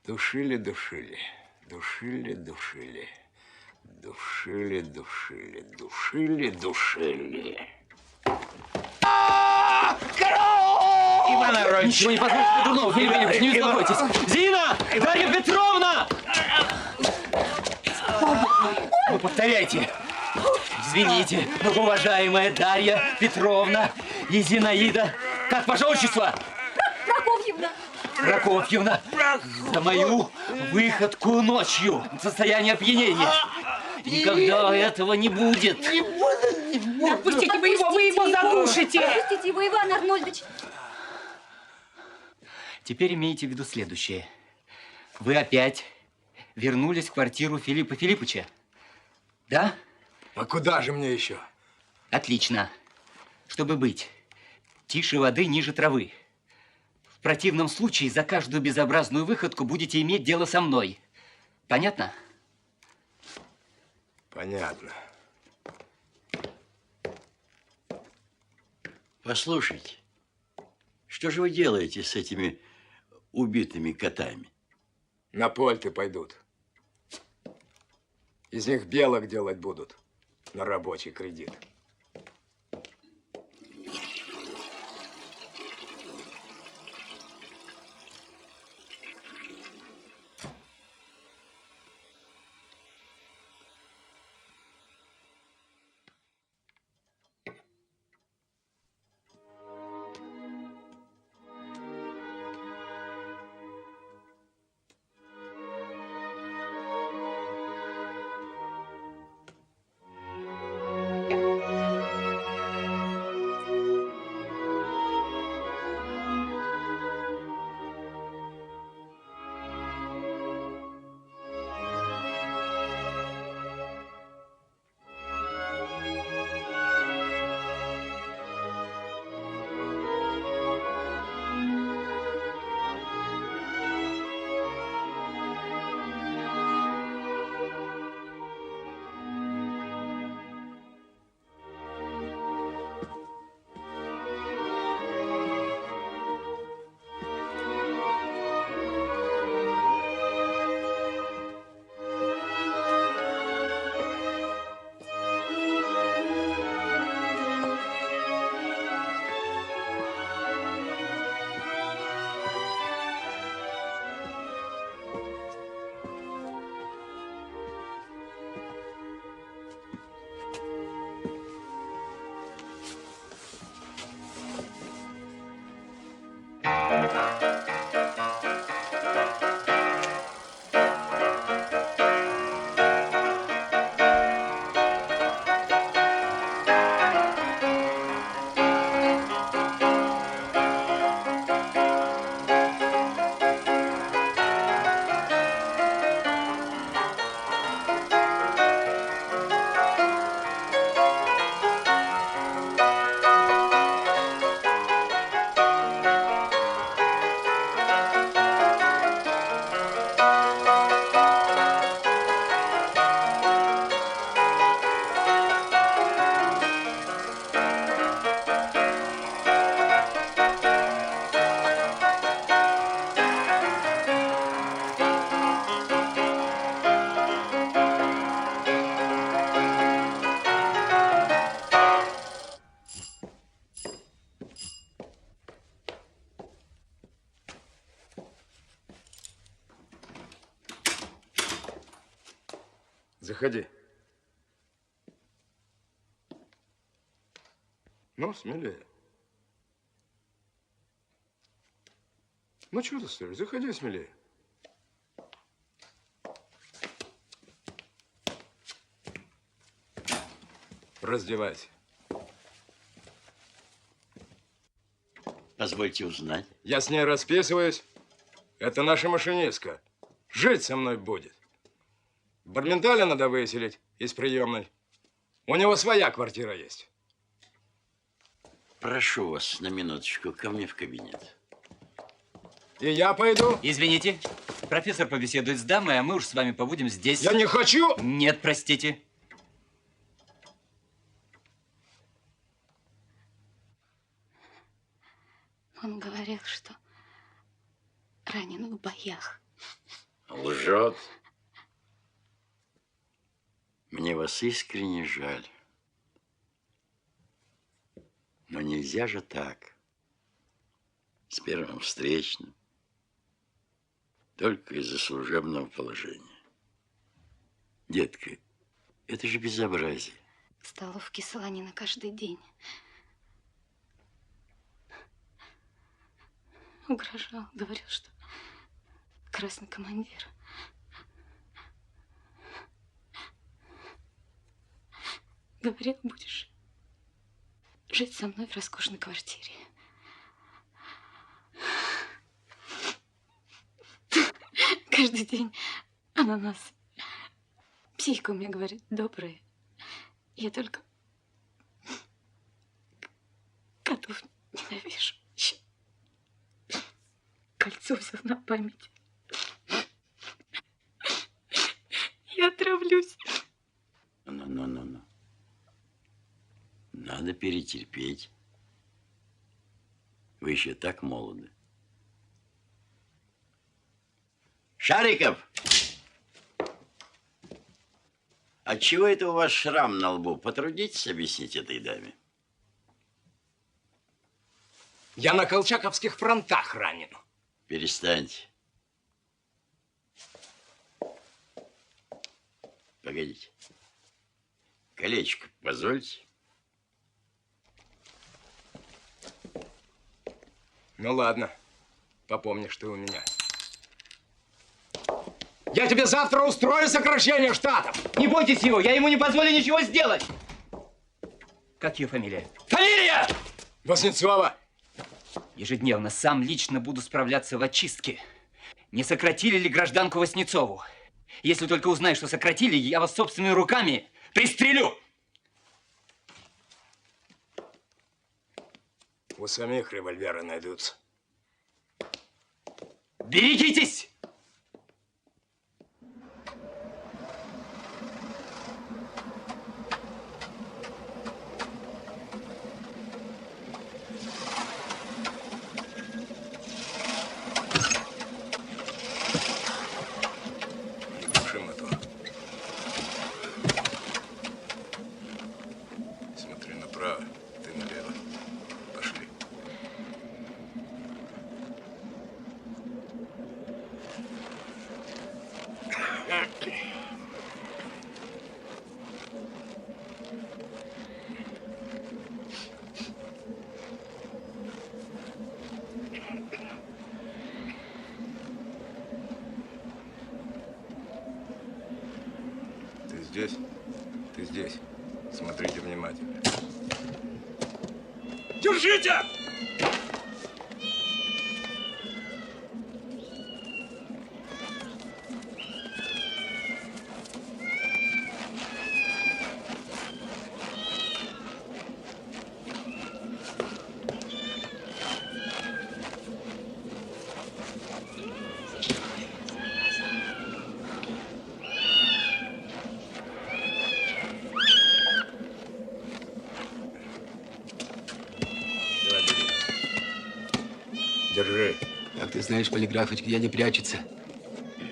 душили. Душили.
Иван Иванович, ничего не послушайте дурного, Филипп Филиппович, не беспокойтесь. Зина! Дарья Петровна! Ну, повторяйте. Извините, многоуважаемая Дарья Петровна и Зинаида. Как ваше отчество? Прокофьевна. За мою выходку ночью в состоянии опьянения. Никогда этого не будет.
Не будет.
Отпустите вы его задушите!
Отпустите его, Иван Арнольдович!
Теперь имейте в виду следующее. Вы опять вернулись в квартиру Филиппа Филипповича. Да?
А куда же мне еще?
Отлично. Чтобы быть тише воды, ниже травы. В противном случае за каждую безобразную выходку будете иметь дело со мной. Понятно?
Понятно.
Послушайте, что же вы делаете с этими убитыми котами?
На польты пойдут. Из них белок делать будут на рабочий кредит. Заходи. Ну, смелее. Ну, чего ты стоишь? Заходи смелее. Раздевайся.
Позвольте узнать.
Я с ней расписываюсь. Это наша машинистка. Жить со мной будет. Барменталя надо выселить из приемной. У него своя квартира есть.
Прошу вас на минуточку ко мне в кабинет.
И я пойду.
Извините, профессор побеседует с дамой, а мы уж с вами побудем здесь.
Я не хочу.
Нет, простите.
Он говорил, что ранен в боях.
Лжет. Мне вас искренне жаль. Но нельзя же так. С первым встречным. Только из-за служебного положения. Детка, это же безобразие.
В столовке солонина каждый день. Угрожал, говорил, что красный командир. Говорил, будешь жить со мной в роскошной квартире. Каждый день ананас. Психика у меня, говорит, добрая. Я только котов ненавижу. Еще кольцо взял на память. Я отравлюсь.
Ну. Надо перетерпеть. Вы еще так молоды. Шариков! Отчего это у вас шрам на лбу? Потрудитесь объяснить этой даме.
Я на колчаковских фронтах ранен.
Перестаньте. Погодите. Колечко позвольте.
Ну ладно, попомнишь ты у меня. Я тебе завтра устрою сокращение штатов.
Не бойтесь его, я ему не позволю ничего сделать. Как ее фамилия? Фамилия!
Вознецова.
Ежедневно сам лично буду справляться в очистке. Не сократили ли гражданку Воснецову? Если только узнаю, что сократили, я вас собственными руками пристрелю.
У самих револьверы найдутся.
Берегитесь!
Смотри направо, ты налево. Пошли. Ты здесь? Ты здесь. Смотрите внимательно. Держите! Держи.
Как ты знаешь, Полиграфыч, где они прячутся?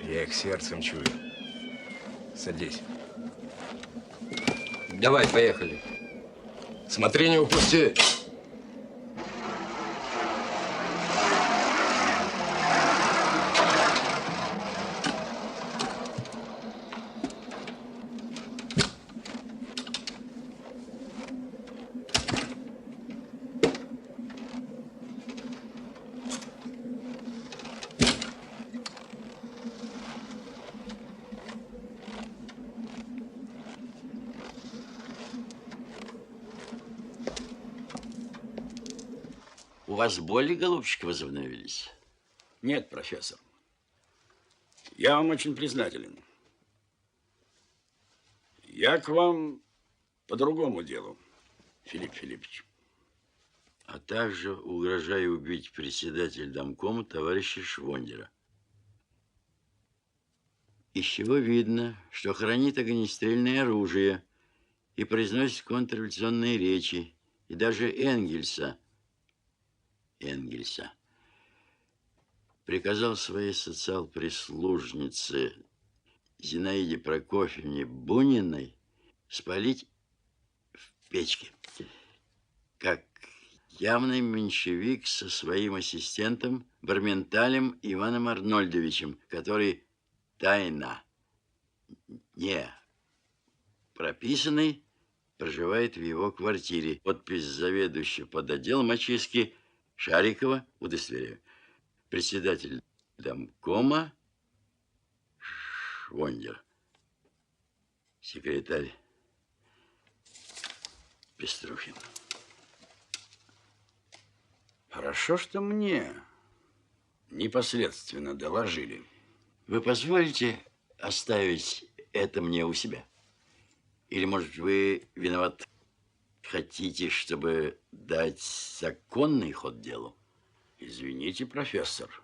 Я их сердцем чую. Садись.
Давай, поехали.
Смотри, не упусти.
У вас боли, голубчик, возобновились?
Нет, профессор. Я вам очень признателен. Я к вам по другому делу, Филипп Филиппович.
А также угрожаю убить председателя домкома товарища Швондера. Из чего видно, что хранит огнестрельное оружие и произносит контрреволюционные речи, и даже Энгельса приказал своей социал-прислужнице Зинаиде Прокофьевне Буниной спалить в печке, как явный меньшевик со своим ассистентом Барменталем Иваном Арнольдовичем, который тайно, не прописанный, проживает в его квартире. Подпись заведующего под отделом очистки Шарикова, удостоверяю. Председатель домкома Швондер. Секретарь Пеструхин.
Хорошо, что мне непосредственно доложили.
Вы позволите оставить это мне у себя? Или, может, вы виноват, хотите, чтобы дать законный ход делу?
Извините, профессор,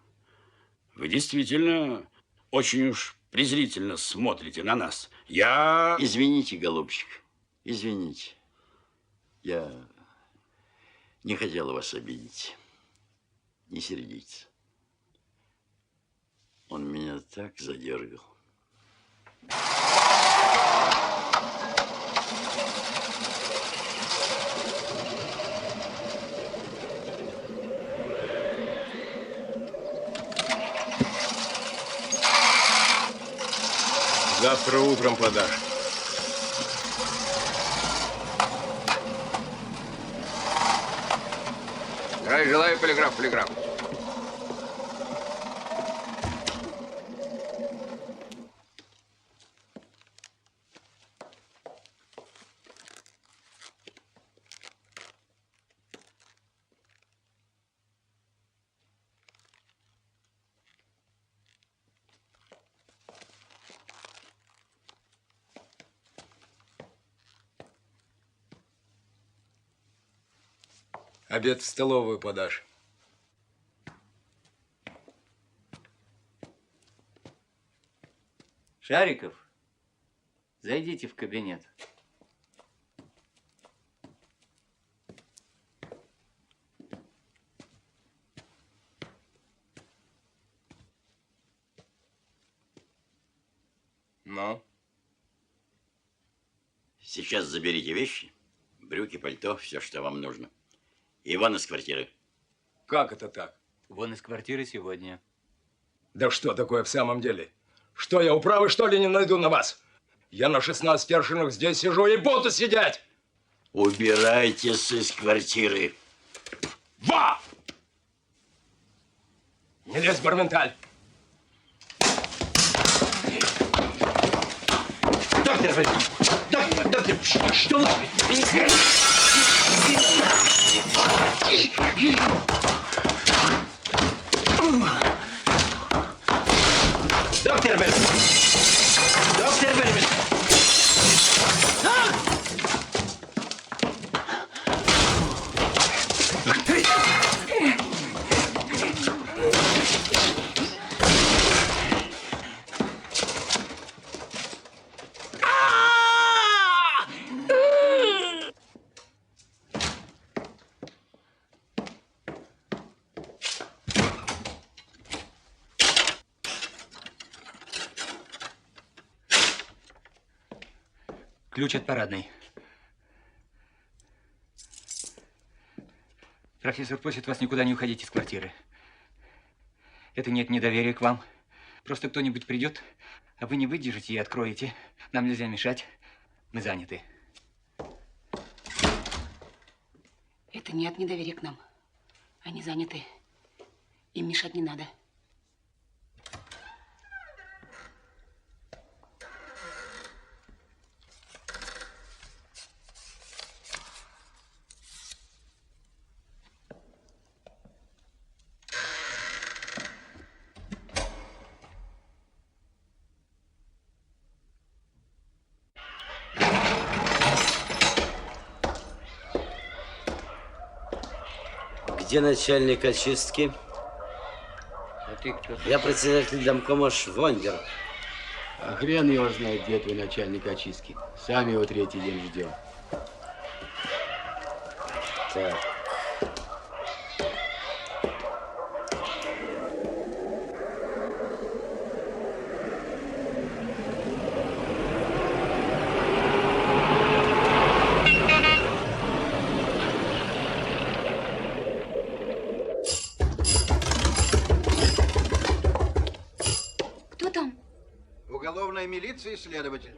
вы действительно очень уж презрительно смотрите на нас.
Извините, голубчик, извините. Я не хотел вас обидеть. Не сердитесь. Он меня так задергал.
Завтра утром подашь.
Здравия желаю, полиграф, полиграф.
Обед в столовую подашь.
Шариков, зайдите в кабинет.
Ну?
Сейчас заберите вещи, брюки, пальто, все, что вам нужно. И вон из квартиры.
Как это так?
Вон из квартиры сегодня.
Да что такое в самом деле? Что, я управы, что ли, не найду на вас? Я на 16 аршинах здесь сижу и буду сидеть!
Убирайтесь из квартиры.
Ва! Не лезь, Барменталь!
Доктор, что вы? Доктор Бельмин! Доктор Бельмин!
Ключ от парадной. Профессор просит вас никуда не уходить из квартиры. Это нет недоверия к вам. Просто кто-нибудь придет, а вы не выдержите и откроете. Нам нельзя мешать. Мы заняты.
Это нет недоверия к нам. Они заняты. Им мешать не надо.
Где начальник очистки?
А ты кто?
Я председатель домкома Швондер.
А хрен его знает, где твой начальник очистки. Сами его третий день ждем.
Так.
Кто там?
Уголовная милиция и следователь.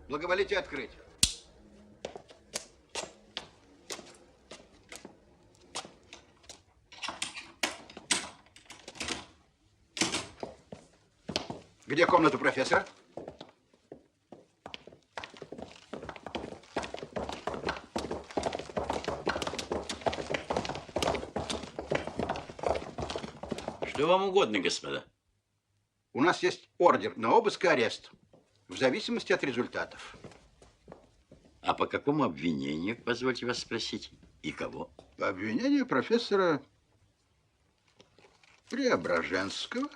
Благоволите открыть. Где комната профессора?
Что вам угодно, господа?
У нас есть ордер на обыск и арест. В зависимости от результатов.
А по какому обвинению, позвольте вас спросить? И кого?
По обвинению профессора Преображенского,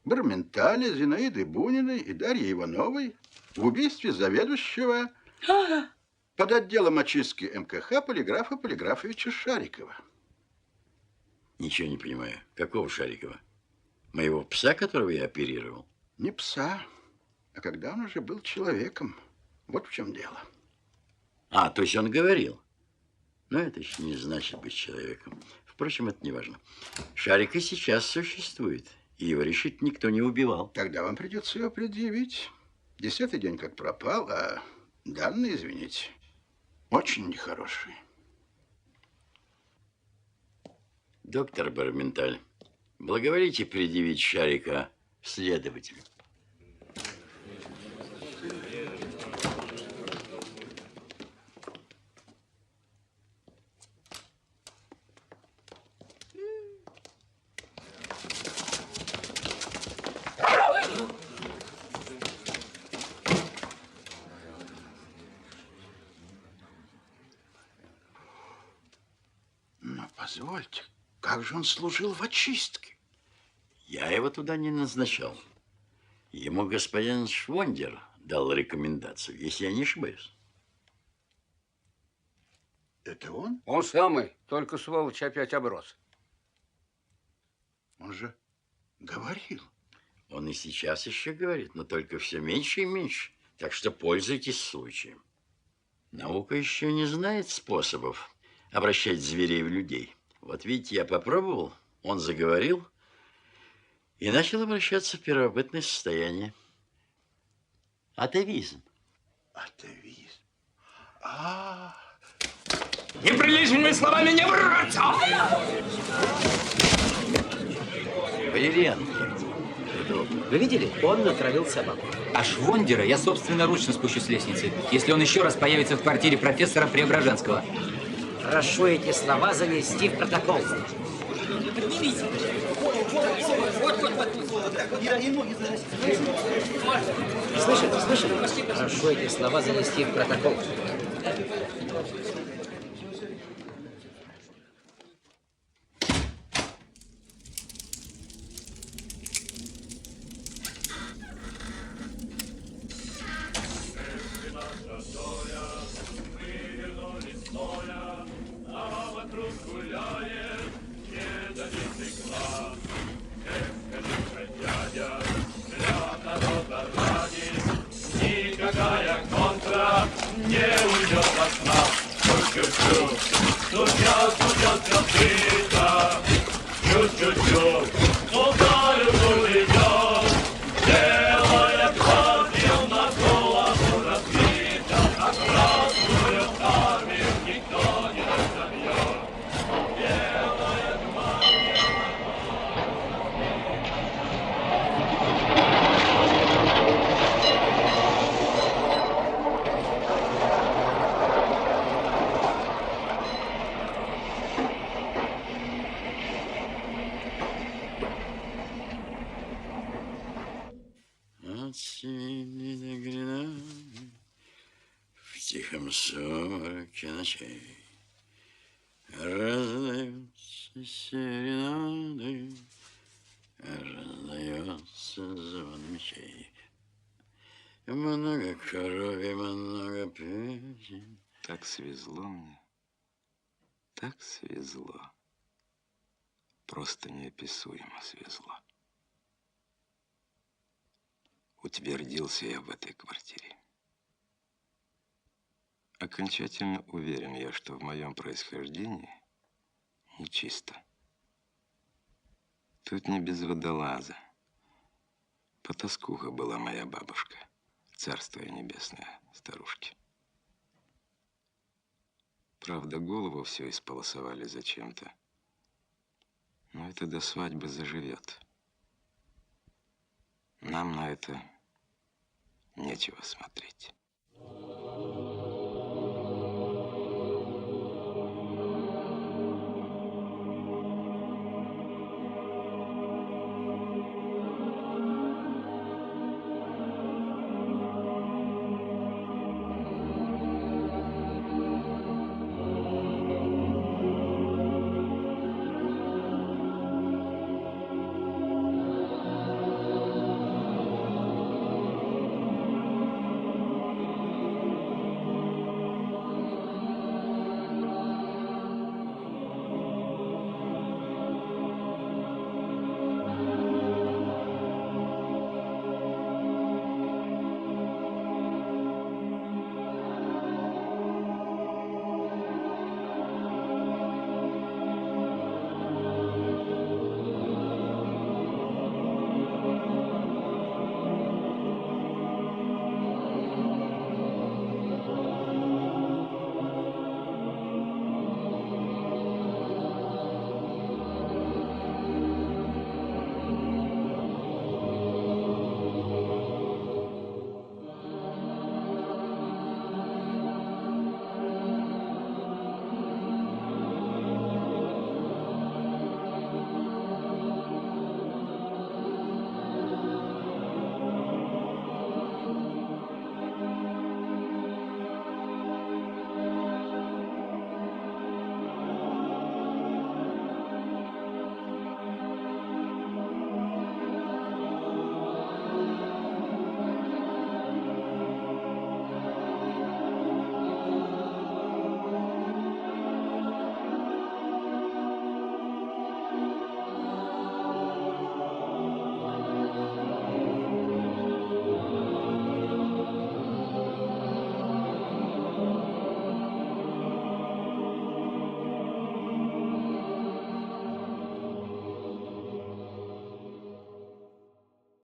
Барменталя, Зинаиды Буниной и Дарьи Ивановой в убийстве заведующего под отделом очистки МКХ полиграфа Полиграфовича Шарикова.
Ничего не понимаю. Какого Шарикова? Моего пса, которого я оперировал?
Не пса, а когда он уже был человеком. Вот в чем дело.
А, то есть он говорил. Но это еще не значит быть человеком. Впрочем, это не важно. Шарик и сейчас существует. И его решительно никто не убивал.
Тогда вам придется его предъявить. 10-й день как пропал, а данные, извините, очень нехорошие.
Доктор Барменталь, благоволите предъявить Шарика следователю.
Но позвольте, как же он служил в очистке?
Я его туда не назначал. Ему господин Швондер дал рекомендацию, если я не ошибаюсь.
Это он?
Он самый, только сволочь опять оброс.
Он же говорил.
Он и сейчас еще говорит, но только все меньше и меньше. Так что пользуйтесь случаем. Наука еще не знает способов обращать зверей в людей. Вот видите, я попробовал, он заговорил и начал обращаться в первобытное состояние. Атовизм.
Атовизм.
Неприличными словами не враться!
Валерьян,
Вы видели? Он натравил собаку.
А Швондера я собственноручно спущу с лестницы, если он еще раз появится в квартире профессора Преображенского.
Прошу эти слова занести в протокол.
Поднимите.
Слышали? Прошу эти слова занести в протокол.
Никакая контра не уйдет от сна. Чу-чу-чу, стучат, копыта. Чу-чу-чу, ударю идет, делая кровью на голову разбита. А красную армию никто не разобьет. Белая
От Сибири до Гренады, в тихом сумраке ночей раздаются серенады, раздается звон мечей. Много крови, много песен.
Так свезло мне, так свезло. Просто неописуемо свезло. Утвердился я в этой квартире. Окончательно уверен я, что в моем происхождении нечисто. Тут не без водолаза. Потаскуха была моя бабушка, царство ей небесное, старушки. Правда, голову все исполосовали зачем-то. Но это до свадьбы заживет. Нам на это нечего смотреть.